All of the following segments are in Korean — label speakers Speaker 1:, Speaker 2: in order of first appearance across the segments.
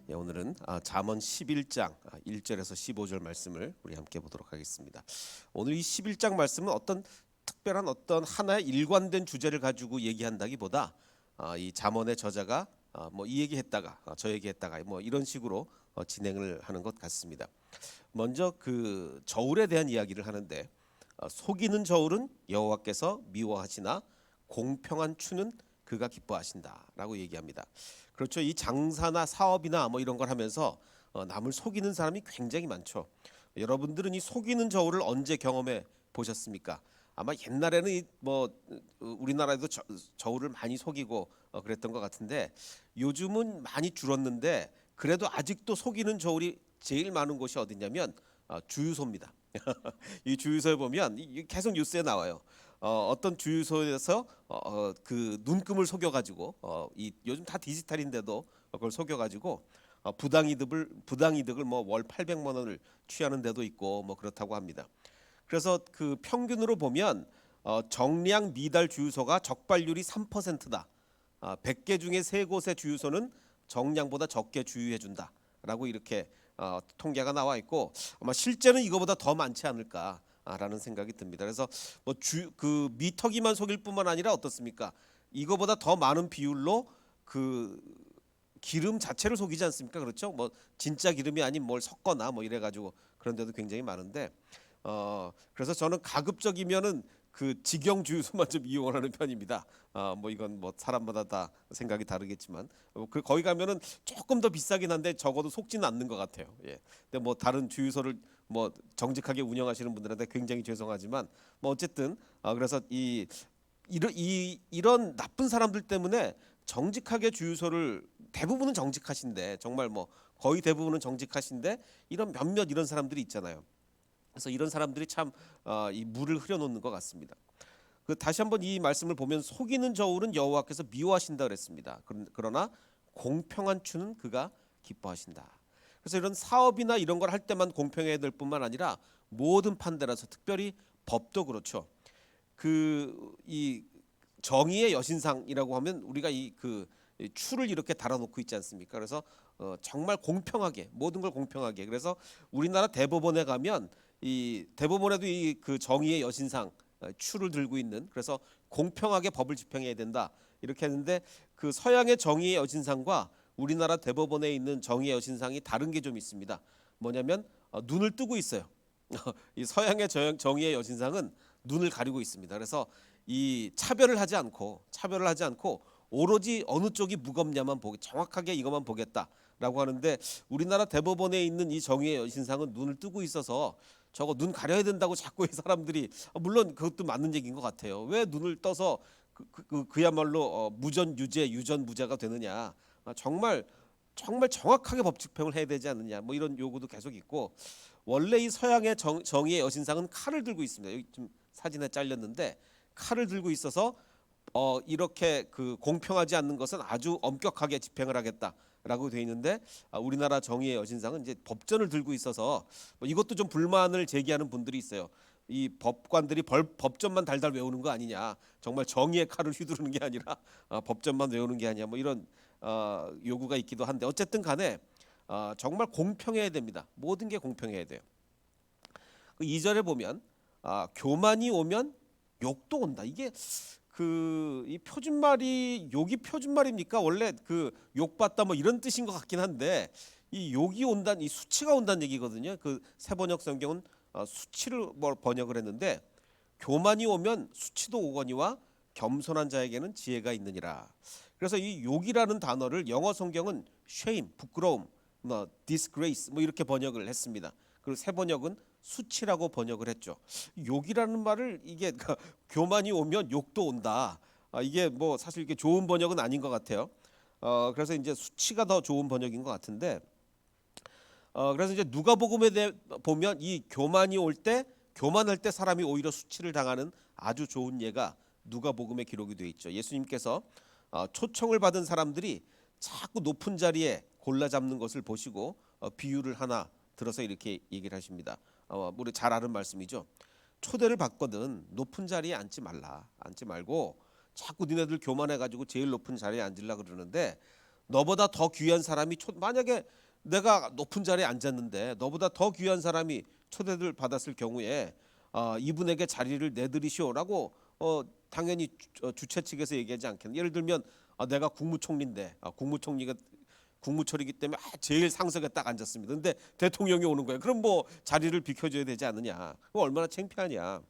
Speaker 1: 오늘은 잠언 11장 1절에서 15절 말씀을 우리 함께 보도록 하겠습니다. 오늘 이 11장 말씀은 어떤 특별한 어떤 하나의 일관된 주제를 가지고 얘기한다기보다 이 잠언의 저자가 뭐 이 얘기했다가 저 얘기했다가 뭐 이런 식으로 진행을 하는 것 같습니다. 먼저 그 저울에 대한 이야기를 하는데 속이는 저울은 여호와께서 미워하시나 공평한 추는 그가 기뻐하신다라고 얘기합니다. 그렇죠. 이 장사나 사업이나 뭐 이런 걸 하면서 남을 속이는 사람이 굉장히 많죠. 여러분들은 이 속이는 저울을 언제 경험해 보셨습니까? 아마 옛날에는 뭐 우리나라에도 저울을 많이 속이고 그랬던 것 같은데 요즘은 많이 줄었는데 그래도 아직도 속이는 저울이 제일 많은 곳이 어디냐면 주유소입니다. 이 주유소에 보면 계속 뉴스에 나와요. 어떤 주유소에서 그 눈금을 속여가지고 이 요즘 다 디지털인데도 그걸 속여가지고 부당이득을 뭐 월 800만 원을 취하는 데도 있고 뭐 그렇다고 합니다. 그래서 그 평균으로 보면 정량 미달 주유소가 적발률이 3%다. 100개 중에 3곳의 주유소는 정량보다 적게 주유해 준다라고 이렇게 통계가 나와 있고 아마 실제는 이거보다 더 많지 않을까라는 생각이 듭니다. 그래서 뭐 그 미터기만 속일 뿐만 아니라 어떻습니까? 이거보다 더 많은 비율로 그 기름 자체를 속이지 않습니까? 그렇죠? 뭐 진짜 기름이 아닌 뭘 섞거나 뭐 이래 가지고 그런 데도 굉장히 많은데 그래서 저는 가급적이면은 그 직영 주유소만 좀 이용하는 편입니다. 뭐 이건 뭐 사람마다 다 생각이 다르겠지만 그 거기 가면은 조금 더 비싸긴 한데 적어도 속지는 않는 것 같아요. 예. 근데 뭐 다른 주유소를 뭐 정직하게 운영하시는 분들한테 굉장히 죄송하지만 뭐 어쨌든 그래서 이런 나쁜 사람들 때문에 정직하게 주유소를 대부분은 정직하신데 정말 뭐 거의 대부분은 정직하신데 이런 몇몇 이런 사람들이 있잖아요. 그래서 이런 사람들이 참 이 물을 흐려놓는 것 같습니다. 그 다시 한번 이 말씀을 보면 속이는 저울은 여호와께서 미워하신다 그랬습니다. 그러나 공평한 추는 그가 기뻐하신다. 그래서 이런 사업이나 이런 걸 할 때만 공평해야 될 뿐만 아니라 모든 판대라서 특별히 법도 그렇죠. 그 이 정의의 여신상이라고 하면 우리가 이 추를 이렇게 달아놓고 있지 않습니까? 그래서 정말 공평하게 모든 걸 공평하게 그래서 우리나라 대법원에 가면 이 대법원에도 이 그 정의의 여신상 추를 들고 있는 그래서 공평하게 법을 집행해야 된다 이렇게 했는데 그 서양의 정의의 여신상과 우리나라 대법원에 있는 정의의 여신상이 다른 게 좀 있습니다. 뭐냐면 눈을 뜨고 있어요. 이 서양의 정의의 여신상은 눈을 가리고 있습니다. 그래서 이 차별을 하지 않고 오로지 어느 쪽이 무겁냐만 보기 정확하게 이것만 보겠다라고 하는데 우리나라 대법원에 있는 이 정의의 여신상은 눈을 뜨고 있어서 저거 눈 가려야 된다고 자꾸 이 사람들이 물론 그것도 맞는 얘기인 것 같아요. 왜 눈을 떠서 그야말로 무전 유죄 유전 무죄가 되느냐? 정말 정말 정확하게 법 집행을 해야 되지 않느냐? 뭐 이런 요구도 계속 있고 원래 이 서양의 정의의 여신상은 칼을 들고 있습니다. 여기 좀 사진에 잘렸는데 칼을 들고 있어서 이렇게 그 공평하지 않는 것은 아주 엄격하게 집행을 하겠다라고 돼 있는데 우리나라 정의의 여신상은 이제 법전을 들고 있어서 뭐 이것도 좀 불만을 제기하는 분들이 있어요. 이 법관들이 법전만 달달 외우는 거 아니냐? 정말 정의의 칼을 휘두르는 게 아니라 법전만 외우는 게 아니냐? 뭐 이런 요구가 있기도 한데 어쨌든 간에 정말 공평해야 됩니다. 모든 게 공평해야 돼요. 그 2절에 보면 교만이 오면 욕도 온다. 이게 그 이 표준말이 욕이 표준말입니까? 원래 그 욕받다 뭐 이런 뜻인 것 같긴 한데 이 욕이 온다는 이 수치가 온다는 얘기거든요. 그 새번역 성경은 수치를 뭐 번역을 했는데 교만이 오면 수치도 오거니와 겸손한 자에게는 지혜가 있느니라. 그래서 이 욕이라는 단어를 영어 성경은 shame, 부끄러움, 뭐 disgrace 뭐 이렇게 번역을 했습니다. 그리고 새 번역은 수치라고 번역을 했죠. 욕이라는 말을 이게 교만이 오면 욕도 온다. 이게 뭐 사실 이게 좋은 번역은 아닌 것 같아요. 그래서 이제 수치가 더 좋은 번역인 것 같은데 그래서 이제 누가복음에 대해 보면 이 교만할 때 사람이 오히려 수치를 당하는 아주 좋은 예가 누가복음에 기록이 되어 있죠. 예수님께서 초청을 받은 사람들이 자꾸 높은 자리에 골라 잡는 것을 보시고 비유를 하나 들어서 이렇게 얘기를 하십니다. 우리 잘 아는 말씀이죠. 초대를 받거든 높은 자리에 앉지 말고 자꾸 니네들 교만해가지고 제일 높은 자리에 앉으려 그러는데 너보다 더 귀한 사람이 만약에 내가 높은 자리에 앉았는데 너보다 더 귀한 사람이 초대를 받았을 경우에 이분에게 자리를 내드리시오라고 당연히 주최 측에서 얘기하지 않겠나. 예를 들면 내가 국무총리인데 국무총리가 국무처리기 때문에 제일 상석에 딱 앉았습니다. 근데 대통령이 오는 거예요. 그럼 뭐 자리를 비켜줘야 되지 않느냐. 그거 얼마나 창피하냐.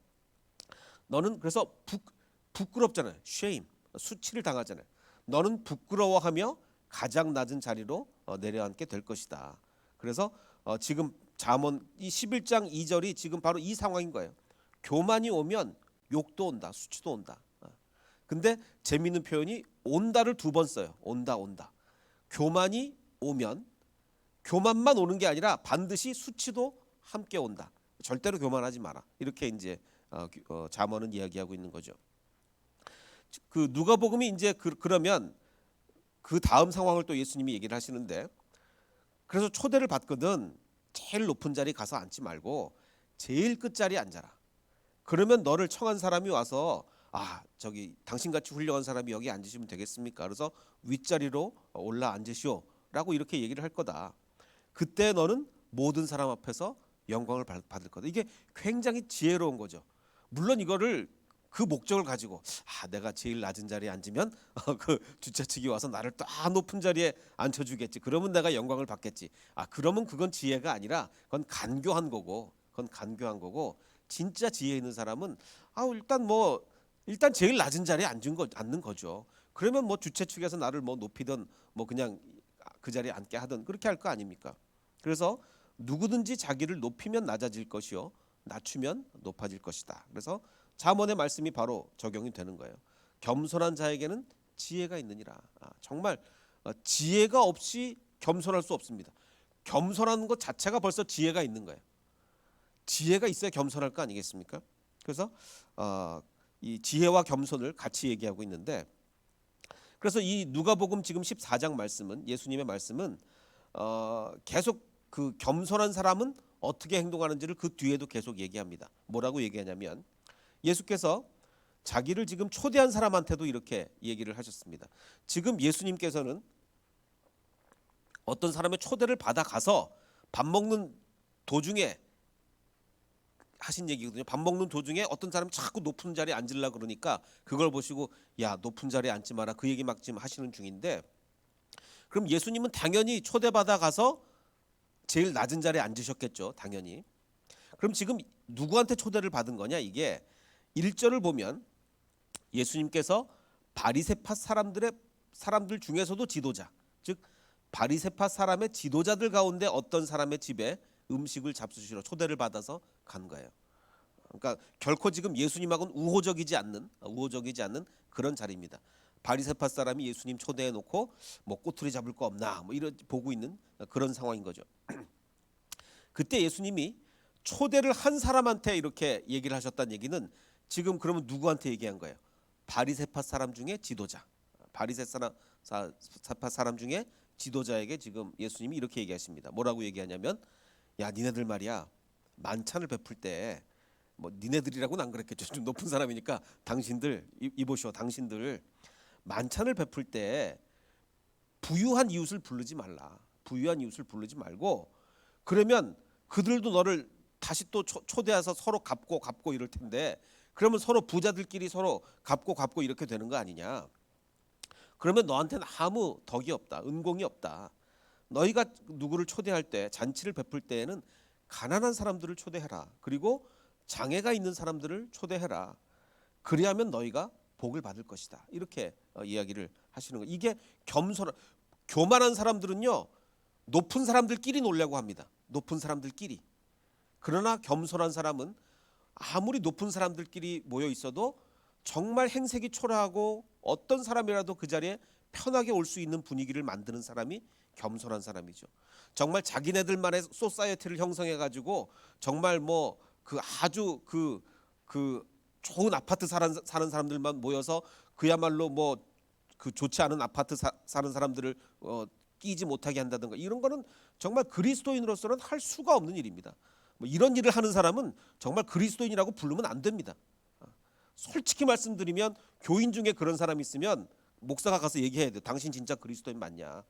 Speaker 1: 너는 그래서 부끄럽잖아요. shame, 수치를 당하잖아요. 너는 부끄러워하며 가장 낮은 자리로 내려앉게 될 것이다. 그래서 지금 잠언 이 11장 2절이 지금 바로 이 상황인 거예요. 교만이 오면 욕도 온다, 수치도 온다. 근데 재미있는 표현이 온다를 두 번 써요. 온다. 교만이 오면 교만만 오는 게 아니라 반드시 수치도 함께 온다. 절대로 교만하지 마라. 이렇게 이제 잠언은 이야기하고 있는 거죠. 그 누가복음이 이제 그러면 그 다음 상황을 또 예수님이 얘기를 하시는데, 그래서 초대를 받거든 제일 높은 자리 가서 앉지 말고 제일 끝자리에 앉아라. 그러면 너를 청한 사람이 와서 저기 당신같이 훌륭한 사람이 여기 앉으시면 되겠습니까? 그래서 윗자리로 올라 앉으시오라고 이렇게 얘기를 할 거다. 그때 너는 모든 사람 앞에서 영광을 받을 거다. 이게 굉장히 지혜로운 거죠. 물론 이거를 그 목적을 가지고 내가 제일 낮은 자리에 앉으면 그 주최 측이 와서 나를 또 높은 자리에 앉혀주겠지. 그러면 내가 영광을 받겠지. 그러면 그건 지혜가 아니라 그건 간교한 거고, 진짜 지혜 있는 사람은 일단 제일 낮은 자리에 앉는 거죠. 그러면 뭐 주최 측에서 나를 뭐 높이든 뭐 그냥 그 자리에 앉게 하든 그렇게 할 거 아닙니까? 그래서 누구든지 자기를 높이면 낮아질 것이요 낮추면 높아질 것이다. 그래서 잠언의 말씀이 바로 적용이 되는 거예요. 겸손한 자에게는 지혜가 있느니라. 정말 지혜가 없이 겸손할 수 없습니다. 겸손한 것 자체가 벌써 지혜가 있는 거예요. 지혜가 있어야 겸손할 거 아니겠습니까? 그래서 이 지혜와 겸손을 같이 얘기하고 있는데, 그래서 이 누가복음 지금 14장 말씀은, 예수님의 말씀은 계속 그 겸손한 사람은 어떻게 행동하는지를 그 뒤에도 계속 얘기합니다. 뭐라고 얘기하냐면, 예수께서 자기를 지금 초대한 사람한테도 이렇게 얘기를 하셨습니다. 지금 예수님께서는 어떤 사람의 초대를 받아 가서 밥 먹는 도중에 하신 얘기거든요. 밥 먹는 도중에 어떤 사람이 자꾸 높은 자리에 앉으려고 그러니까 그걸 보시고 야, 높은 자리에 앉지 마라, 그 얘기 막 지금 하시는 중인데, 그럼 예수님은 당연히 초대받아 가서 제일 낮은 자리에 앉으셨겠죠. 당연히. 그럼 지금 누구한테 초대를 받은 거냐? 이게 1절을 보면 예수님께서 바리새파 사람들 중에서도 지도자, 즉 바리새파 사람의 지도자들 가운데 어떤 사람의 집에 음식을 잡수시러 초대를 받아서 간 거예요. 그러니까 결코 지금 예수님하고는 우호적이지 않는 그런 자리입니다. 바리새파 사람이 예수님 초대해 놓고 뭐 꼬투리 잡을 거 없나 뭐 이런 보고 있는 그런 상황인 거죠. 그때 예수님이 초대를 한 사람한테 이렇게 얘기를 하셨다는 얘기는 지금 그러면 누구한테 얘기한 거예요? 바리새파 사람 중에 지도자, 바리새파 사람 중에 지도자에게 지금 예수님이 이렇게 얘기하십니다. 뭐라고 얘기하냐면, 야, 니네들 말이야, 만찬을 베풀 때 뭐 니네들이라고는 안 그랬겠죠. 좀 높은 사람이니까 당신들 이보시오. 당신들 만찬을 베풀 때 부유한 이웃을 부르지 말라. 부유한 이웃을 부르지 말고, 그러면 그들도 너를 다시 또 초대해서 서로 갚고 이럴 텐데, 그러면 서로 부자들끼리 서로 갚고 이렇게 되는 거 아니냐. 그러면 너한테는 아무 덕이 없다, 은공이 없다. 너희가 누구를 초대할 때, 잔치를 베풀 때에는 가난한 사람들을 초대해라. 그리고 장애가 있는 사람들을 초대해라. 그리하면 너희가 복을 받을 것이다. 이렇게 이야기를 하시는 거예요. 이게 교만한 사람들은요, 높은 사람들끼리 놀려고 합니다. 높은 사람들끼리. 그러나 겸손한 사람은 아무리 높은 사람들끼리 모여 있어도 정말 행색이 초라하고 어떤 사람이라도 그 자리에 편하게 올 수 있는 분위기를 만드는 사람이 겸손한 사람이죠. 정말 자기네들만의 소사이어티를 형성해 가지고 정말 뭐 그 아주 그 좋은 아파트 사는 사람들만 모여서 그야말로 뭐 그 좋지 않은 아파트 사는 사람들을 끼지 못하게 한다든가, 이런 거는 정말 그리스도인으로서는 할 수가 없는 일입니다. 뭐 이런 일을 하는 사람은 정말 그리스도인이라고 부르면 안 됩니다. 솔직히 말씀드리면 교인 중에 그런 사람이 있으면 목사가 가서 얘기해야 돼. 당신 진짜 그리스도인 맞냐?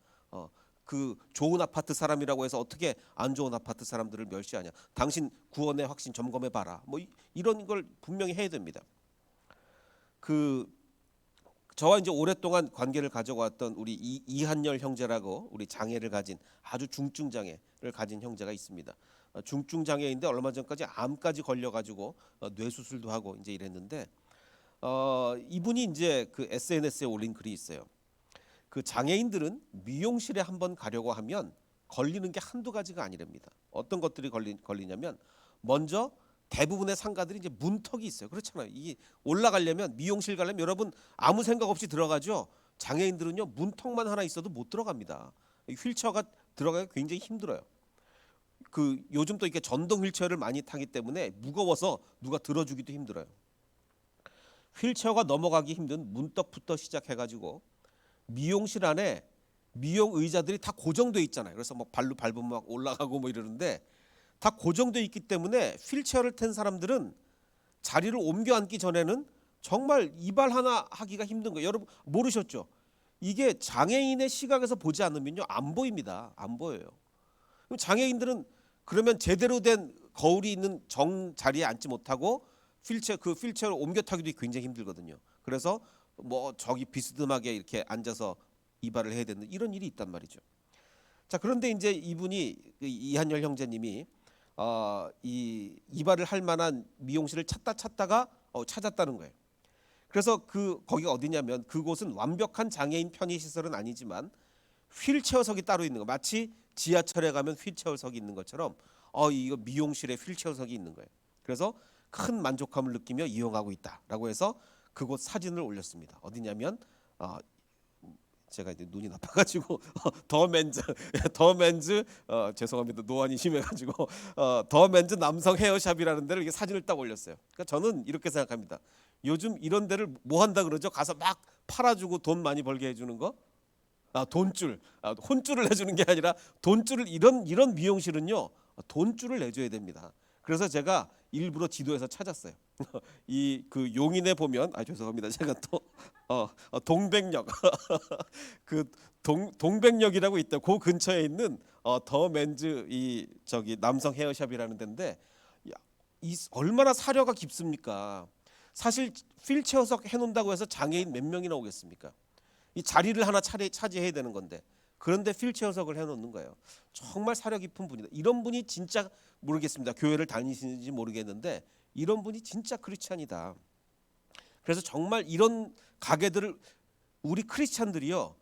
Speaker 1: 그 좋은 아파트 사람이라고 해서 어떻게 안 좋은 아파트 사람들을 멸시하냐? 당신 구원의 확신 점검해 봐라. 뭐 이런 걸 분명히 해야 됩니다. 그 저와 이제 오랫동안 관계를 가져왔던 우리 이한열 형제라고 우리 장애를 가진 아주 중증 장애를 가진 형제가 있습니다. 중증 장애인데 얼마 전까지 암까지 걸려가지고 뇌수술도 하고 이제 이랬는데 이분이 이제 그 SNS에 올린 글이 있어요. 그 장애인들은 미용실에 한번 가려고 하면 걸리는 게 한두 가지가 아니랍니다. 어떤 것들이 걸리냐면 먼저 대부분의 상가들이 이제 문턱이 있어요. 그렇잖아요. 이 올라가려면 미용실 가려면 여러분 아무 생각 없이 들어가죠. 장애인들은요 문턱만 하나 있어도 못 들어갑니다. 휠체어가 들어가기 굉장히 힘들어요. 그 요즘 또 이렇게 전동 휠체어를 많이 타기 때문에 무거워서 누가 들어주기도 힘들어요. 휠체어가 넘어가기 힘든 문턱부터 시작해가지고 미용실 안에 미용 의자들이 다 고정돼 있잖아요. 그래서 막 발로 밟으면 막 올라가고 뭐 이러는데 다 고정돼 있기 때문에 휠체어를 탄 사람들은 자리를 옮겨 앉기 전에는 정말 이발 하나 하기가 힘든 거예요. 여러분 모르셨죠? 이게 장애인의 시각에서 보지 않으면요 안 보입니다. 안 보여요. 그럼 장애인들은 그러면 제대로 된 거울이 있는 정 자리에 앉지 못하고 휠체어를 옮겨 타기도 굉장히 힘들거든요. 그래서 뭐 저기 비스듬하게 이렇게 앉아서 이발을 해야 되는 이런 일이 있단 말이죠. 자, 그런데 이제 이분이 이한열 형제님이 이 이발을 할 만한 미용실을 찾다가 찾았다는 거예요. 그래서 거기가 어디냐면 그곳은 완벽한 장애인 편의 시설은 아니지만 휠체어석이 따로 있는 거, 마치 지하철에 가면 휠체어석이 있는 것처럼 이거 미용실에 휠체어석이 있는 거예요. 그래서 큰 만족감을 느끼며 이용하고 있다라고 해서 그곳 사진을 올렸습니다. 어디냐면 제가 이제 눈이 나빠가지고 더맨즈 죄송합니다. 노안이 심해가지고 더맨즈 남성 헤어샵이라는 데를 이렇게 사진을 딱 올렸어요. 그러니까 저는 이렇게 생각합니다. 요즘 이런 데를 뭐 한다 그러죠? 가서 막 팔아주고 돈 많이 벌게 해주는 거? 돈줄, 혼줄을 내주는 게 아니라 돈줄을 이런 미용실은요 돈줄을 내줘야 됩니다. 그래서 제가 일부러 지도에서 찾았어요. 이 그 용인에 보면 죄송합니다. 제가 또 동백역 그 동백역이라고 있다. 그 근처에 있는 더 맨즈 이 저기 남성 헤어샵이라는 데인데 얼마나 사려가 깊습니까? 사실 휠체어석 해놓는다고 해서 장애인 몇 명이나 오겠습니까? 이 자리를 하나 차지해야 되는 건데 그런데 휠체어석을 해놓는 거예요. 정말 사려 깊은 분이다. 이런 분이 진짜 모르겠습니다. 교회를 다니시는지 모르겠는데 이런 분이 진짜 크리스찬이다. 그래서 정말 이런 가게들을 우리 크리스찬들이요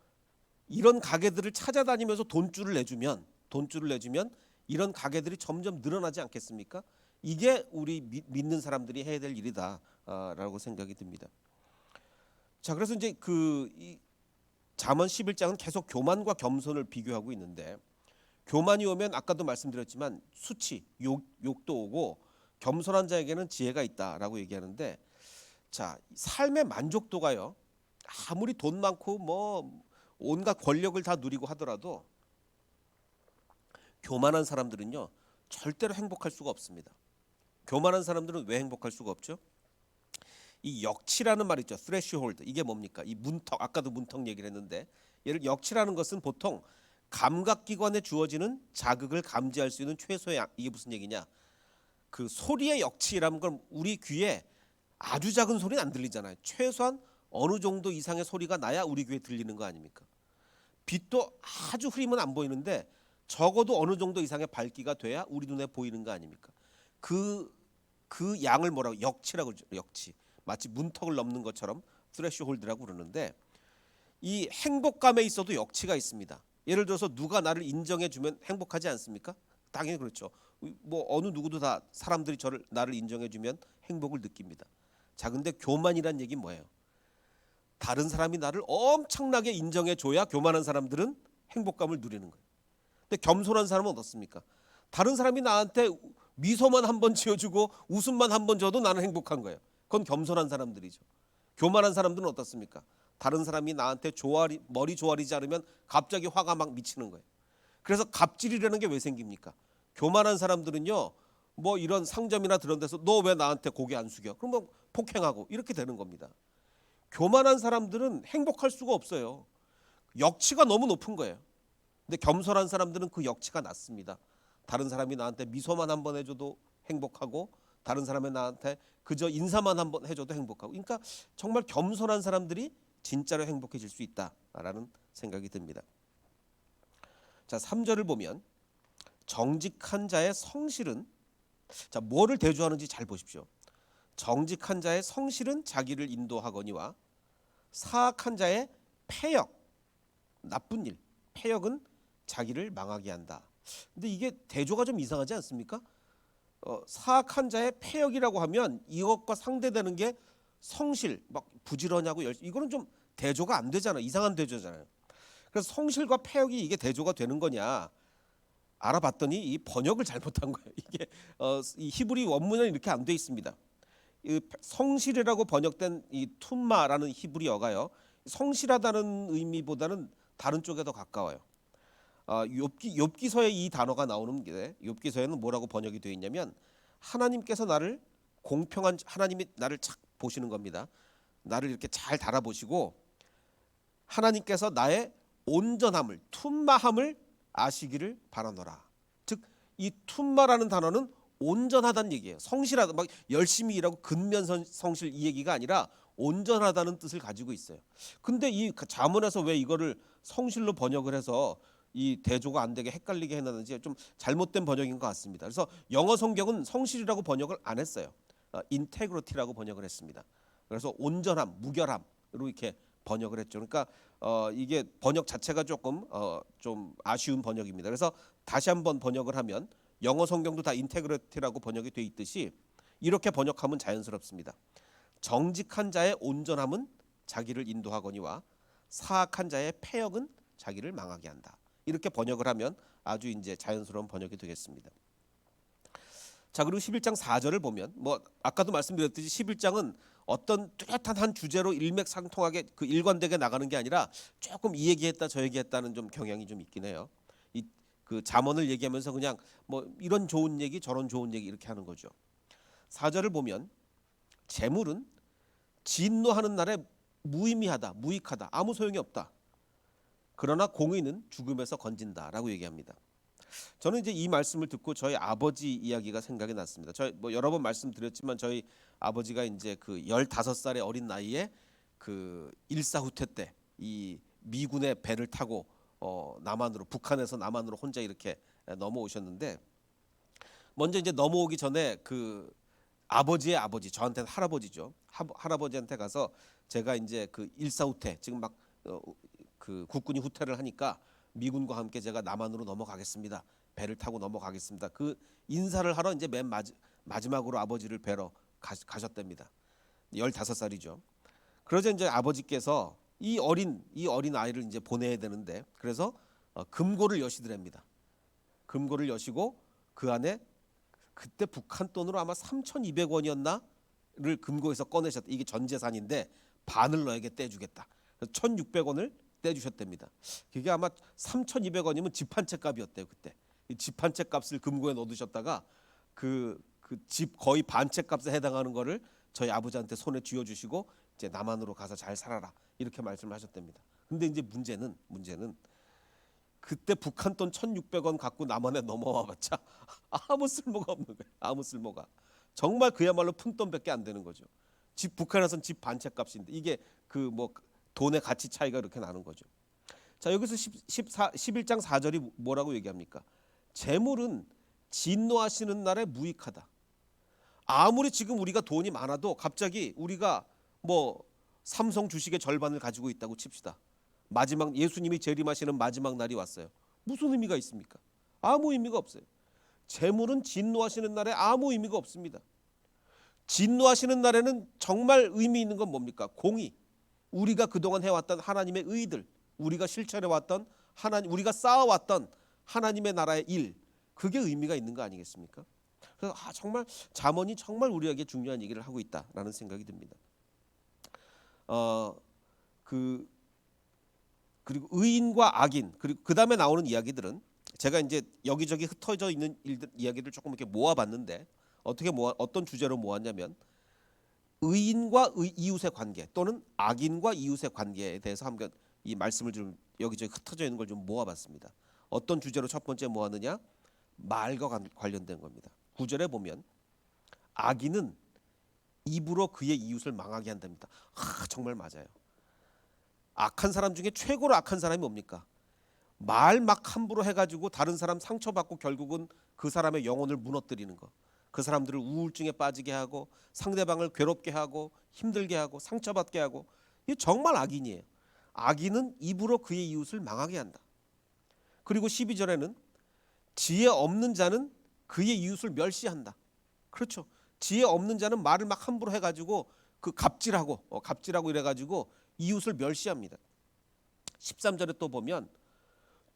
Speaker 1: 이런 가게들을 찾아다니면서 돈줄을 내주면 이런 가게들이 점점 늘어나지 않겠습니까? 이게 우리 믿는 사람들이 해야 될 일이다라고 생각이 듭니다. 자, 그래서 이제 이 잠언 11장은 계속 교만과 겸손을 비교하고 있는데 교만이 오면 아까도 말씀드렸지만 수치, 욕도 오고 겸손한 자에게는 지혜가 있다라고 얘기하는데 자, 삶의 만족도가요. 아무리 돈 많고 뭐 온갖 권력을 다 누리고 하더라도 교만한 사람들은요. 절대로 행복할 수가 없습니다. 교만한 사람들은 왜 행복할 수가 없죠? 이 역치라는 말 있죠. threshold. 이게 뭡니까? 이 문턱. 아까도 문턱 얘기를 했는데 얘를 역치라는 것은 보통 감각기관에 주어지는 자극을 감지할 수 있는 최소의 양. 이게 무슨 얘기냐? 그 소리의 역치라는 건 우리 귀에 아주 작은 소리는 안 들리잖아요. 최소한 어느 정도 이상의 소리가 나야 우리 귀에 들리는 거 아닙니까? 빛도 아주 흐리면 안 보이는데 적어도 어느 정도 이상의 밝기가 돼야 우리 눈에 보이는 거 아닙니까? 그 양을 뭐라고 역치라고 그러죠. 역치. 마치 문턱을 넘는 것처럼 threshold라고 그러는데 이 행복감에 있어도 역치가 있습니다. 예를 들어서 누가 나를 인정해 주면 행복하지 않습니까? 당연히 그렇죠. 뭐 어느 누구도 다 사람들이 나를 인정해 주면 행복을 느낍니다. 자, 근데 교만이란 얘기는 뭐예요? 다른 사람이 나를 엄청나게 인정해 줘야 교만한 사람들은 행복감을 누리는 거예요. 근데 겸손한 사람은 어떻습니까? 다른 사람이 나한테 미소만 한번 지어주고 웃음만 한번 줘도 나는 행복한 거예요. 그건 겸손한 사람들이죠. 교만한 사람들은 어떻습니까? 다른 사람이 나한테 머리 조아리지 않으면 갑자기 화가 막 미치는 거예요. 그래서 갑질이라는 게 왜 생깁니까? 교만한 사람들은요, 뭐 이런 상점이나 그런 데서 너 왜 나한테 고개 안 숙여? 그럼 뭐 폭행하고 이렇게 되는 겁니다. 교만한 사람들은 행복할 수가 없어요. 역치가 너무 높은 거예요. 근데 겸손한 사람들은 그 역치가 낮습니다. 다른 사람이 나한테 미소만 한번 해줘도 행복하고, 다른 사람이 나한테 그저 인사만 한번 해줘도 행복하고. 그러니까 정말 겸손한 사람들이 진짜로 행복해질 수 있다라는 생각이 듭니다. 자, 3절을 보면 정직한 자의 성실은, 자, 뭐를 대조하는지 잘 보십시오. 정직한 자의 성실은 자기를 인도하거니와 사악한 자의 패역, 나쁜 일, 패역은 자기를 망하게 한다. 근데 이게 대조가 좀 이상하지 않습니까? 사악한 자의 패역이라고 하면 이것과 상대되는 게 성실, 막 부지런하고 열심히, 이거는 좀 대조가 안 되잖아요. 이상한 대조잖아요. 그래서 성실과 패역이 이게 대조가 되는 거냐 알아봤더니 이 번역을 잘못한 거예요. 이게 이 히브리 원문에는 이렇게 안 돼 있습니다. 이 성실이라고 번역된 이 툰마라는 히브리어가요, 성실하다는 의미보다는 다른 쪽에 더 가까워요. 욥기서에 이 단어가 나오는 게, 욥기서에는 뭐라고 번역이 되어 있냐면, 하나님께서 나를 공평한, 하나님이 나를 착 보시는 겁니다. 나를 이렇게 잘 달아보시고 하나님께서 나의 온전함을, 툰마함을 아시기를 바라노라. 즉 이 툰마라는 단어는 온전하다는 얘기예요. 성실하다, 막 열심히 일하고 근면 성실, 이 얘기가 아니라 온전하다는 뜻을 가지고 있어요. 근데 이 자문에서 왜 이거를 성실로 번역을 해서 이 대조가 안 되게 헷갈리게 해놨는지 좀 잘못된 번역인 것 같습니다. 그래서 영어 성경은 성실이라고 번역을 안 했어요. 인테그리티라고 번역을 했습니다. 그래서 온전함, 무결함으로 이렇게 번역을 했죠. 그러니까 이게 번역 자체가 조금 좀 아쉬운 번역입니다. 그래서 다시 한번 번역을 하면, 영어 성경도 다 인테그리티라고 번역이 돼 있듯이 이렇게 번역하면 자연스럽습니다. 정직한 자의 온전함은 자기를 인도하거니와 사악한 자의 패역은 자기를 망하게 한다. 이렇게 번역을 하면 아주 이제 자연스러운 번역이 되겠습니다. 자, 그리고 11장 4절을 보면, 뭐 아까도 말씀드렸듯이 11장은 어떤 뚜렷한 한 주제로 일맥상통하게 그 일관되게 나가는 게 아니라 조금 이 얘기했다 저 얘기했다는 좀 경향이 좀 있긴 해요. 그 잠언을 얘기하면서 그냥 뭐 이런 좋은 얘기 저런 좋은 얘기 이렇게 하는 거죠. 4절을 보면 재물은 진노하는 날에 무의미하다, 무익하다, 아무 소용이 없다. 그러나 공의는 죽음에서 건진다라고 얘기합니다. 저는 이제 이 말씀을 듣고 저희 아버지 이야기가 생각이 났습니다. 저희 뭐 여러 번 말씀드렸지만 저희 아버지가 이제 그 15살의 어린 나이에 그 일사후퇴 때 이 미군의 배를 타고 남한으로, 북한에서 남한으로 혼자 이렇게 넘어오셨는데, 먼저 이제 넘어오기 전에 그 아버지의 아버지, 저한테는 할아버지죠. 할아버지한테 가서 제가 이제 그 일사후퇴, 지금 막 그 국군이 후퇴를 하니까 미군과 함께 제가 남한으로 넘어가겠습니다. 배를 타고 넘어가겠습니다. 그 인사를 하러 이제 맨 마지막으로 아버지를 뵈러 가셨답니다. 15살이죠. 그러자 이제 아버지께서 이 어린 아이를 이제 보내야 되는데, 그래서 금고를 여시더랍니다. 금고를 여시고 그 안에 그때 북한 돈으로 아마 3,200원이었나를 금고에서 꺼내셨다. 이게 전 재산인데 반을 너에게 떼주겠다. 그래서 1,600원을 떼주셨답니다. 그게 아마 3,200원이면 집 한 채 값이었대요. 그때 집 한 채 값을 금고에 넣어두셨다가 그 집 거의 반 채 값에 해당하는 거를 저희 아버지한테 손에 쥐어주시고 이제 남한으로 가서 잘 살아라, 이렇게 말씀하셨답니다. 근데 이제 문제는 그때 북한 돈 1,600원 갖고 남한에 넘어와봤자 아무 쓸모가 없는 거예요. 아무 쓸모가. 정말 그야말로 푼돈밖에 안 되는 거죠. 집, 북한에서는 집 반 채 값인데 이게 그 뭐 돈의 가치 차이가 이렇게 나는 거죠. 자, 여기서 11장 4절이 뭐라고 얘기합니까? 재물은 진노하시는 날에 무익하다. 아무리 지금 우리가 돈이 많아도 갑자기 우리가 뭐 삼성 주식의 절반을 가지고 있다고 칩시다. 마지막 예수님이 재림하시는 마지막 날이 왔어요. 무슨 의미가 있습니까? 아무 의미가 없어요. 재물은 진노하시는 날에 아무 의미가 없습니다. 진노하시는 날에는 정말 의미 있는 건 뭡니까? 공의. 우리가 그동안 해왔던 하나님의 의들, 우리가 실천해왔던 하나님, 우리가 쌓아왔던 하나님의 나라의 일, 그게 의미가 있는 거 아니겠습니까? 그래서 정말 잠언이 정말 우리에게 중요한 얘기를 하고 있다라는 생각이 듭니다. 그리고 의인과 악인, 그리고 그 다음에 나오는 이야기들은 제가 이제 여기저기 흩어져 있는 이야기들 조금 이렇게 모아봤는데, 어떤 주제로 모았냐면, 의인과 이웃의 관계 또는 악인과 이웃의 관계에 대해서 한번 이 말씀을 좀 여기저기 흩어져 있는 걸 좀 모아봤습니다. 어떤 주제로 첫 번째 모았느냐? 말과 관련된 겁니다. 9절에 보면 악인은 입으로 그의 이웃을 망하게 한답니다. 정말 맞아요. 악한 사람 중에 최고로 악한 사람이 뭡니까? 말 막 함부로 해가지고 다른 사람 상처받고 결국은 그 사람의 영혼을 무너뜨리는 거. 그 사람들을 우울증에 빠지게 하고 상대방을 괴롭게 하고 힘들게 하고 상처받게 하고, 이게 정말 악인이에요. 악인은 입으로 그의 이웃을 망하게 한다. 그리고 12절에는 지혜 없는 자는 그의 이웃을 멸시한다. 그렇죠. 지혜 없는 자는 말을 막 함부로 해가지고 그 갑질하고 이래가지고 이웃을 멸시합니다. 13절에 또 보면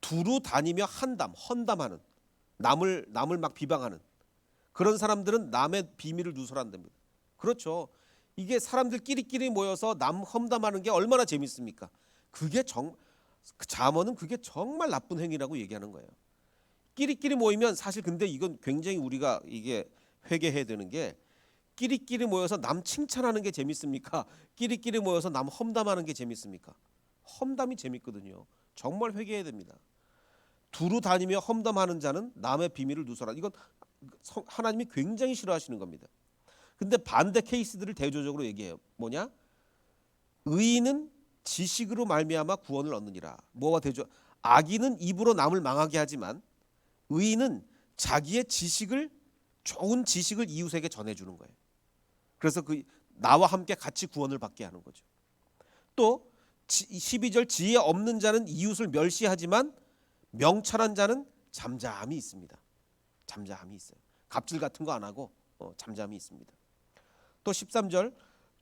Speaker 1: 두루 다니며 헌담하는, 남을 막 비방하는 그런 사람들은 남의 비밀을 누설한답니다. 그렇죠. 이게 사람들끼리 모여서 남 험담하는 게 얼마나 재밌습니까? 그게 잠언은 그게 정말 나쁜 행위라고 얘기하는 거예요. 끼리끼리 모이면 사실 근데 이건 굉장히 우리가 이게 회개해야 되는 게, 끼리끼리 모여서 남 칭찬하는 게 재밌습니까? 끼리끼리 모여서 남 험담하는 게 재밌습니까? 험담이 재밌거든요. 정말 회개해야 됩니다. 두루 다니며 험담하는 자는 남의 비밀을 누설하는, 이건 하나님이 굉장히 싫어하시는 겁니다. 근데 반대 케이스들을 대조적으로 얘기해요. 뭐냐? 의인은 지식으로 말미암아 구원을 얻느니라. 뭐가 대조? 악인은 입으로 남을 망하게 하지만 의인은 자기의 좋은 지식을 이웃에게 전해주는 거예요. 그래서 나와 함께 같이 구원을 받게 하는 거죠. 또 12절 지혜 없는 자는 이웃을 멸시하지만 명철한 자는 잠잠히 있습니다. 잠잠히 있어요. 갑질 같은 거 안 하고 잠잠히 있습니다. 또 13절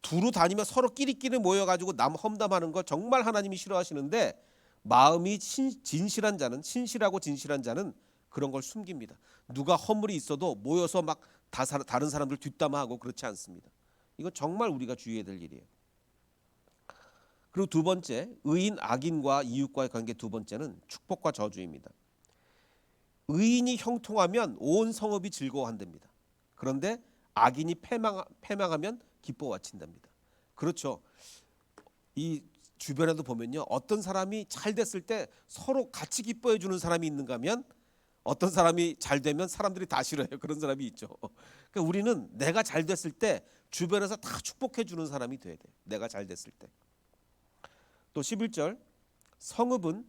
Speaker 1: 두루 다니며 서로 끼리끼리 모여가지고 남 험담하는 거 정말 하나님이 싫어하시는데, 마음이 신실하고 진실한 자는 그런 걸 숨깁니다. 누가 허물이 있어도 모여서 막 다른 사람들 뒷담화하고 그렇지 않습니다. 이건 정말 우리가 주의해야 될 일이에요. 그리고 두 번째, 의인 악인과 이웃과의 관계 두 번째는 축복과 저주입니다. 의인이 형통하면 온 성읍이 즐거워한답니다. 그런데 악인이 패망하면 기뻐와친답니다. 그렇죠. 이 주변에도 보면요, 어떤 사람이 잘 됐을 때 서로 같이 기뻐해 주는 사람이 있는가 하면, 어떤 사람이 잘 되면 사람들이 다 싫어해요. 그런 사람이 있죠. 그러니까 우리는 내가 잘 됐을 때 주변에서 다 축복해 주는 사람이 돼야 돼요. 내가 잘 됐을 때. 또 11절 성읍은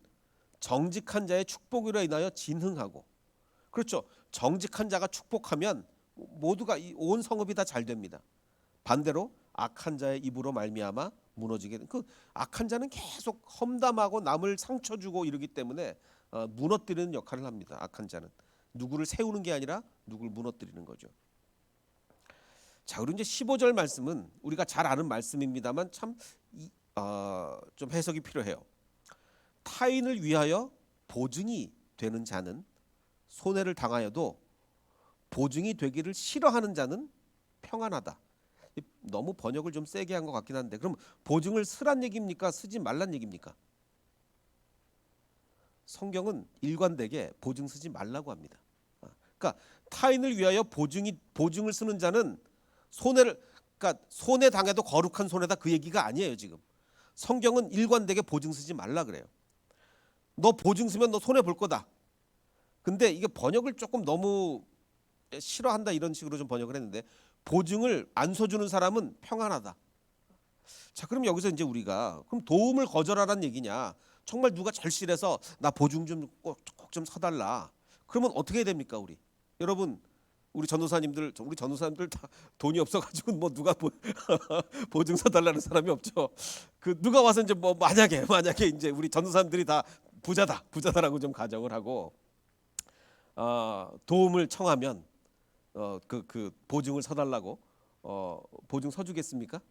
Speaker 1: 정직한 자의 축복으로 인하여 진흥하고, 그렇죠. 정직한 자가 축복하면 모두가 온 성읍이 다 잘 됩니다. 반대로 악한 자의 입으로 말미암아 무너지게 그 악한 자는 계속 험담하고 남을 상처 주고 이러기 때문에 무너뜨리는 역할을 합니다. 악한 자는 누구를 세우는 게 아니라 누구를 무너뜨리는 거죠. 자, 그리고 이제 15절 말씀은 우리가 잘 아는 말씀입니다만 참 좀 해석이 필요해요. 타인을 위하여 보증이 되는 자는 손해를 당하여도 보증이 되기를 싫어하는 자는 평안하다. 너무 번역을 좀 세게 한 것 같긴 한데, 그럼 보증을 쓰란 얘기입니까? 쓰지 말란 얘기입니까? 성경은 일관되게 보증 쓰지 말라고 합니다. 그러니까 타인을 위하여 보증을 쓰는 자는 그러니까 손해 당해도 거룩한 손해다, 그 얘기가 아니에요. 지금 성경은 일관되게 보증 쓰지 말라 그래요. 너 보증 쓰면 너 손해 볼 거다. 근데 이게 번역을 조금 너무 싫어한다 이런 식으로 좀 번역을 했는데, 보증을 안 써주는 사람은 평안하다. 자, 그럼 여기서 이제 우리가 그럼 도움을 거절하라는 얘기냐? 정말 누가 절실해서 나 보증 좀 꼭 좀 서달라. 그러면 어떻게 해야 됩니까, 우리? 여러분, 우리 전도사님들 다 돈이 없어가지고 뭐 누가 보증 서달라는 사람이 없죠. 그 누가 와서 이제 뭐 만약에 이제 우리 전도사님들이 다 부자다라고 좀 가정을 하고 도움을 청하면 그 보증을 서달라고 보증 서주겠습니까?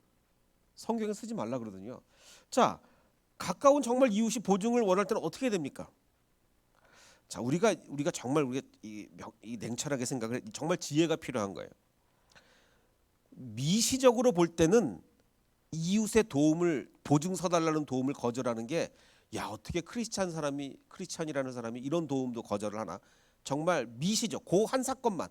Speaker 1: 성경에 쓰지 말라 그러거든요. 자, 가까운 정말 이웃이 보증을 원할 때는 어떻게 해야 됩니까? 자, 우리가 정말 이 냉철하게 생각을 정말 지혜가 필요한 거예요. 미시적으로 볼 때는 이웃의 보증 서달라는 도움을 거절하는 게, 야, 어떻게 크리스찬이라는 사람이 이런 도움도 거절을 하나? 정말 미시적 그 한 사건만,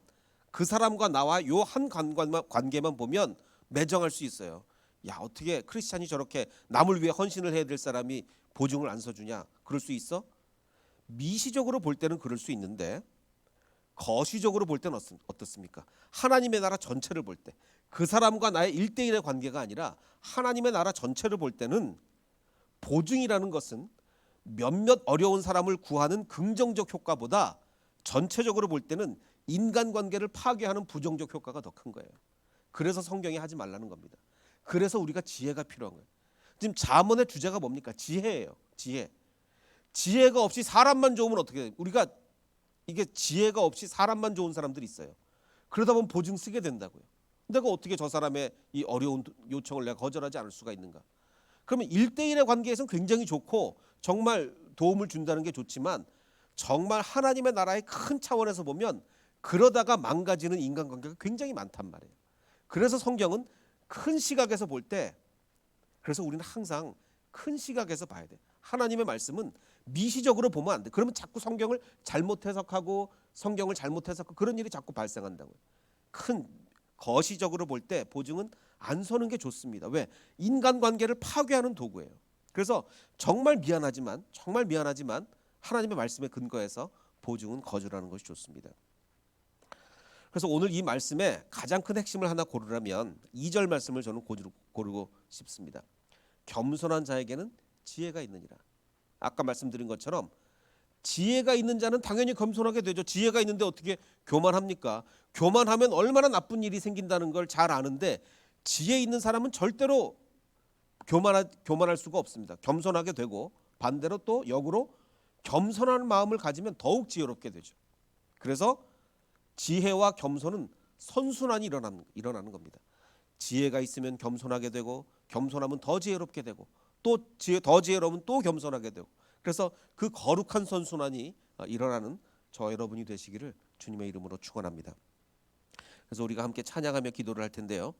Speaker 1: 그 사람과 나와 요 한 관계만 보면 매정할 수 있어요. 야, 어떻게 크리스찬이 저렇게 남을 위해 헌신을 해야 될 사람이 보증을 안 서주냐? 그럴 수 있어? 미시적으로 볼 때는 그럴 수 있는데 거시적으로 볼 때는 어떻습니까? 하나님의 나라 전체를 볼 때, 그 사람과 나의 1대1의 관계가 아니라 하나님의 나라 전체를 볼 때는 보증이라는 것은 몇몇 어려운 사람을 구하는 긍정적 효과보다 전체적으로 볼 때는 인간관계를 파괴하는 부정적 효과가 더 큰 거예요. 그래서 성경이 하지 말라는 겁니다. 그래서 우리가 지혜가 필요한 거예요. 지금 잠언의 주제가 뭡니까? 지혜예요. 지혜가 없이 사람만 좋으면 어떻게 해요? 우리가 이게 지혜가 없이 사람만 좋은 사람들이 있어요. 그러다 보면 보증 쓰게 된다고요. 내가 어떻게 저 사람의 이 어려운 요청을 내가 거절하지 않을 수가 있는가? 그러면 1대1의 관계에서는 굉장히 좋고 정말 도움을 준다는 게 좋지만 정말 하나님의 나라의 큰 차원에서 보면 그러다가 망가지는 인간관계가 굉장히 많단 말이에요. 그래서 성경은 큰 시각에서 볼 때, 그래서 우리는 항상 큰 시각에서 봐야 돼. 하나님의 말씀은 미시적으로 보면 안 돼. 그러면 자꾸 성경을 잘못 해석하고 성경을 잘못 해석하고 그런 일이 자꾸 발생한다고요. 큰 거시적으로 볼 때 보증은 안 서는 게 좋습니다. 왜? 인간관계를 파괴하는 도구예요. 그래서 정말 미안하지만 하나님의 말씀에 근거해서 보증은 거절하는 것이 좋습니다. 그래서 오늘 이 말씀에 가장 큰 핵심을 하나 고르라면 2절 말씀을 저는 고르고 싶습니다. 겸손한 자에게는 지혜가 있느니라. 아까 말씀드린 것처럼 지혜가 있는 자는 당연히 겸손하게 되죠. 지혜가 있는데 어떻게 교만합니까? 교만하면 얼마나 나쁜 일이 생긴다는 걸 잘 아는데 지혜 있는 사람은 절대로 교만할 수가 없습니다. 겸손하게 되고 반대로 또 역으로 겸손한 마음을 가지면 더욱 지혜롭게 되죠. 그래서 지혜와 겸손은 선순환이 일어나는 겁니다. 지혜가 있으면 겸손하게 되고 겸손하면 더 지혜롭게 되고 또 더 지혜로우면 또 겸손하게 되고 그래서 그 거룩한 선순환이 일어나는 저 여러분이 되시기를 주님의 이름으로 축원합니다. 그래서 우리가 함께 찬양하며 기도를 할 텐데요.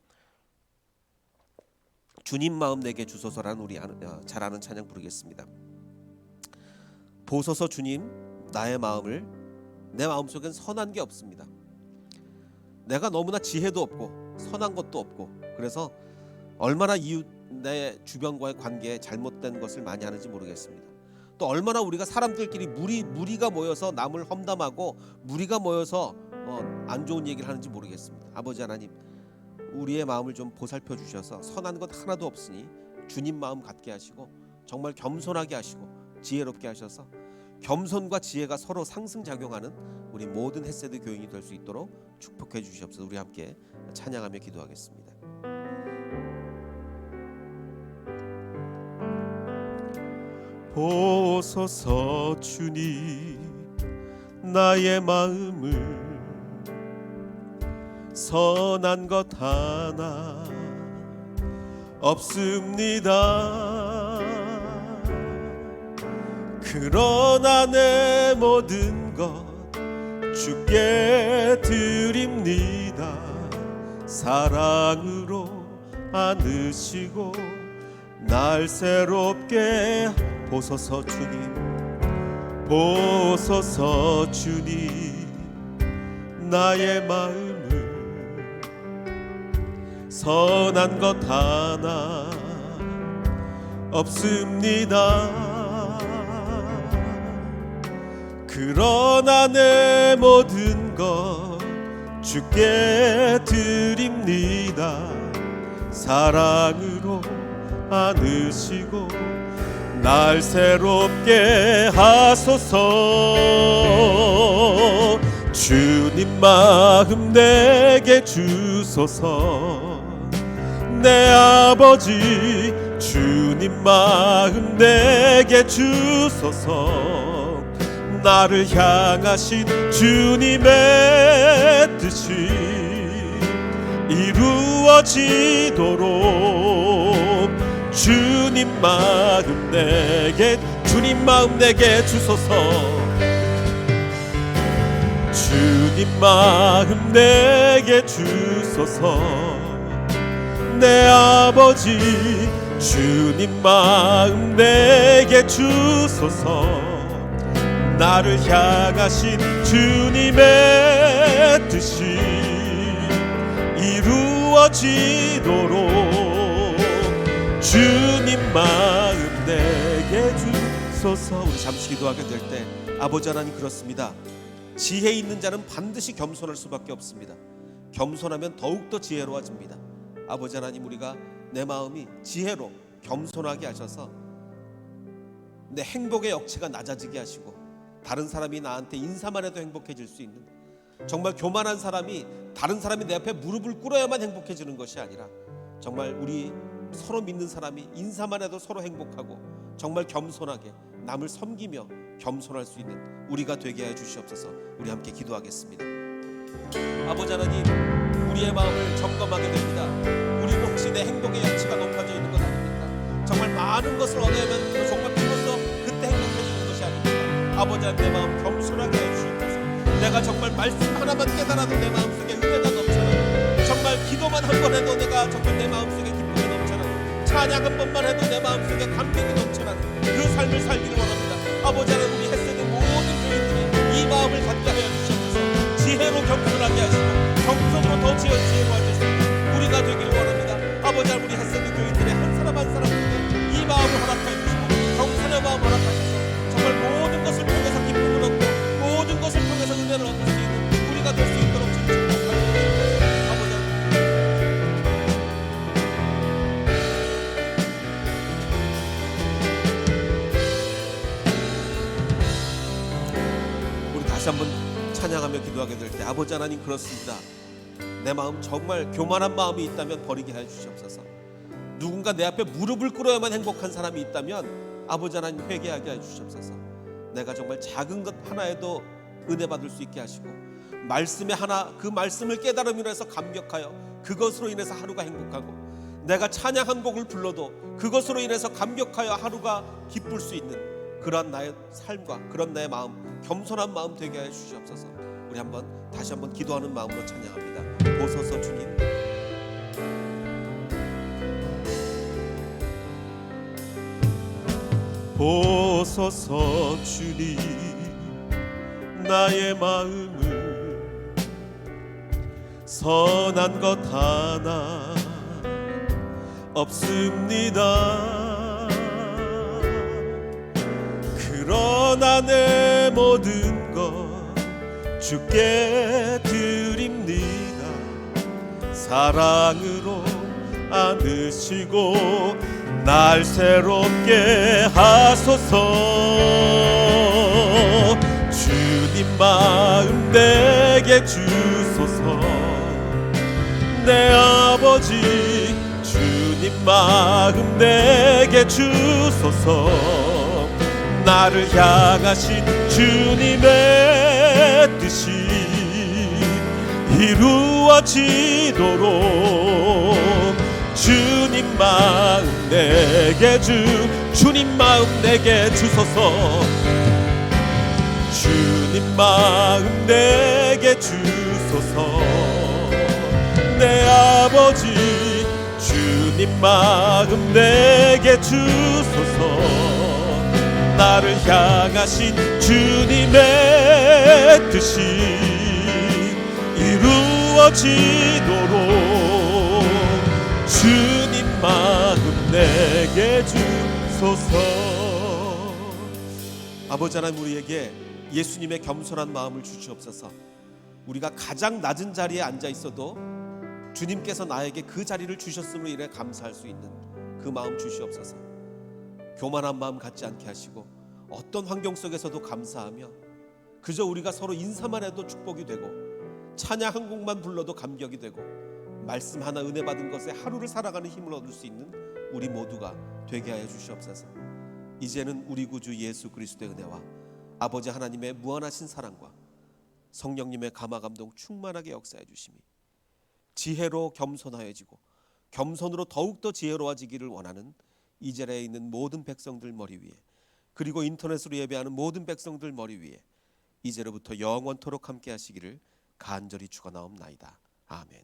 Speaker 1: 주님 마음 내게 주소서라는 우리 잘 아는 찬양 부르겠습니다. 보소서 주님 나의 마음을, 내 마음속엔 선한 게 없습니다. 내가 너무나 지혜도 없고 선한 것도 없고 그래서 얼마나 내 주변과의 관계에 잘못된 것을 많이 하는지 모르겠습니다. 또 얼마나 우리가 사람들끼리 무리가 모여서 남을 험담하고 무리가 모여서 안 좋은 얘기를 하는지 모르겠습니다. 아버지 하나님, 우리의 마음을 좀 보살펴 주셔서 선한 것 하나도 없으니 주님 마음 갖게 하시고 정말 겸손하게 하시고 지혜롭게 하셔서 겸손과 지혜가 서로 상승작용하는 우리 모든 헷세드 교인이 될 수 있도록 축복해 주시옵소서. 우리 함께 찬양하며 기도하겠습니다.
Speaker 2: 보소서 주님 나의 마음을 선한 것 하나 없습니다. 그러나 내 모든 것 주께 드립니다. 사랑으로 안으시고 날 새롭게 보소서 주님, 보소서 주님 나의 마음을 선한 것 하나 없습니다. 그러나 내 모든 것 주께 드립니다. 사랑으로 안으시고 날 새롭게 하소서. 주님 마음 내게 주소서. 내 아버지 주님 마음 내게 주소서. 나를 향하신 주님의 뜻이 이루어지도록 주님 마음 내게 주소서. 주님 마음 내게 주소서. 내 아버지 주님 마음 내게 주소서. 나를 향하신 주님의 뜻이 이루어지도록 주님 마음 내게 주소서.
Speaker 1: 우리 잠시 기도하게 될 때 아버지 하나님 그렇습니다. 지혜 있는 자는 반드시 겸손할 수밖에 없습니다. 겸손하면 더욱더 지혜로워집니다. 아버지 하나님, 우리가 내 마음이 지혜로 겸손하게 하셔서 내 행복의 역치가 낮아지게 하시고 다른 사람이 나한테 인사만 해도 행복해질 수 있는, 정말 교만한 사람이 다른 사람이 내 앞에 무릎을 꿇어야만 행복해지는 것이 아니라 정말 우리 서로 믿는 사람이 인사만 해도 서로 행복하고 정말 겸손하게 남을 섬기며 겸손할 수 있는 우리가 되게 해 주시옵소서. 우리 함께 기도하겠습니다. 아버지 하나님, 우리의 마음을 점검하게 됩니다. 우리는 혹시 내 행복의 양치가 높아져 있는 것 아닙니까? 정말 많은 것을 얻으면 정말 비로소 그때 행복해지는 것이 아닙니까? 아버지 하나님, 내 마음 겸손하게 해주시옵소서. 내가 정말 말씀 하나만 깨달아도 내 마음속에 은혜가 넘쳐나고, 정말 기도만 한 번 해도 내가 정말 내 마음속에 기쁨이 넘쳐나고, 찬양 한 번만 해도 내 마음속에 감격이 넘쳐나는 그 삶을 살기를 원합니다. 아버지 하나님, 우리 햇세드 모든 교인들이 이 마음을 갖게 하여 주시옵소서. 지혜로 겸손하게 하시고 겸손으로 더 지혜로 하실 수 있는 우리가 되기를 원합니다. 아버지 하나님, 우리 햇세드 교인들의 한 사람 한 사람에게 이 마음을 허락하여 주시고 겸손의 마음을 허락하셔서 정말 모든 것을 통해서 기쁨을 얻고 모든 것을 통해서 은혜를 얻을 수 있는 우리가 될 수 있도록 주님 축복하여 주시옵소서. 아버지 하나님, 우리 다시 한번 찬양하며 기도하게 될 때 아버지 하나님 그렇습니다. 내 마음 정말 교만한 마음이 있다면 버리게 해 주시옵소서. 누군가 내 앞에 무릎을 꿇어야만 행복한 사람이 있다면 아버지 하나님 회개하게 해 주시옵소서. 내가 정말 작은 것 하나에도 은혜 받을 수 있게 하시고 말씀의 하나 그 말씀을 깨달음으로 해서 감격하여 그것으로 인해서 하루가 행복하고, 내가 찬양 한 곡을 불러도 그것으로 인해서 감격하여 하루가 기쁠 수 있는 그런 나의 삶과 그런 나의 마음, 겸손한 마음 되게 해 주시옵소서. 우리 다시 한번 기도하는 마음으로 찬양합니다. 보소서 주님.
Speaker 2: 보소서 주님, 나의 마음을 선한 것 하나 없습니다. 그러나 내 모든 것 주께 드립니다. 사랑으로 안으시고 날 새롭게 하소서. 주님 마음 내게 주소서. 내 아버지 주님 마음 내게 주소서. 나를 향하신 주님의 뜻이 이루어지도록 주님 마음 내게 주님 마음 내게 주소서. 주님 마음 내게 주소서. 내 아버지 주님 마음 내게 주소서. 나를 향하신 주님의 뜻이 이루어지도록 주님 마음 내게 주소서.
Speaker 1: 아버지 하나님, 우리에게 예수님의 겸손한 마음을 주시옵소서. 우리가 가장 낮은 자리에 앉아 있어도 주님께서 나에게 그 자리를 주셨음으로 인해 감사할 수 있는 그 마음 주시옵소서. 교만한 마음 갖지 않게 하시고 어떤 환경 속에서도 감사하며 그저 우리가 서로 인사만 해도 축복이 되고 찬양 한 곡만 불러도 감격이 되고 말씀 하나 은혜 받은 것에 하루를 살아가는 힘을 얻을 수 있는 우리 모두가 되게 하여 주시옵소서. 이제는 우리 구주 예수 그리스도의 은혜와 아버지 하나님의 무한하신 사랑과 성령님의 감화 감동 충만하게 역사해 주심이 지혜로 겸손하여지고 겸손으로 더욱더 지혜로워지기를 원하는 이 자리에 있는 모든 백성들 머리 위에, 그리고 인터넷으로 예배하는 모든 백성들 머리 위에 이제로부터 영원토록 함께 하시기를 간절히 축원하옵나이다. 아멘.